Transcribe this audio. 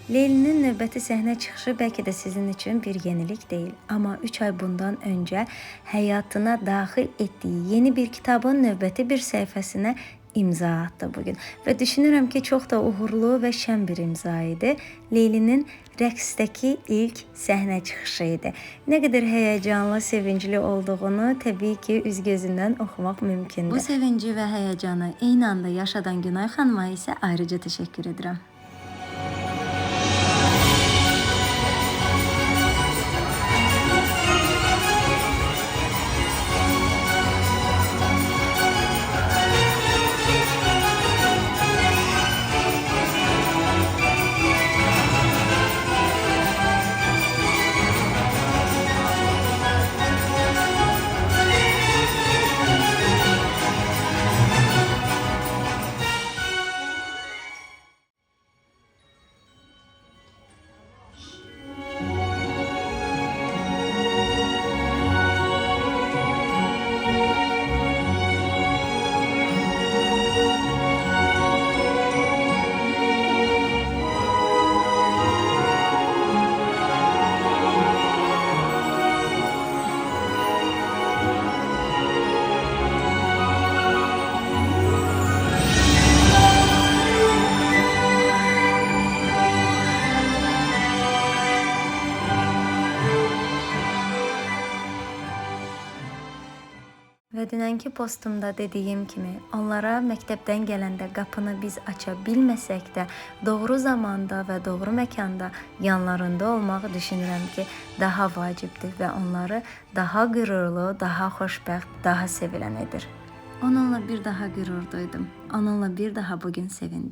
Leylinin növbəti səhnə çıxışı bəlkə də sizin üçün bir yenilik deyil. Amma 3 ay bundan öncə həyatına daxil etdiyi yeni bir kitabın növbəti bir səhifəsinə imza attı bugün. Və düşünürəm ki, çox da uğurlu və şən bir imza idi. Leylinin rəqsdəki ilk səhnə çıxışı idi. Nə qədər həyəcanlı, sevincli olduğunu təbii ki, üz-gözündən oxumaq mümkündür. Bu sevinci və həyəcanı eyni anda yaşadan Günay xanıma isə ayrıca təşəkkür edirəm. Və dünənki postumda dediyim kimi, onlara məktəbdən gələndə qapını biz aça bilməsək də, doğru zamanda və doğru məkanda yanlarında olmaq düşünürəm ki, daha vacibdir və onları daha qürurlu, daha xoşbəxt, daha sevilən edir. Onunla bir daha qürur duydum. Onunla bir daha bugün sevindim.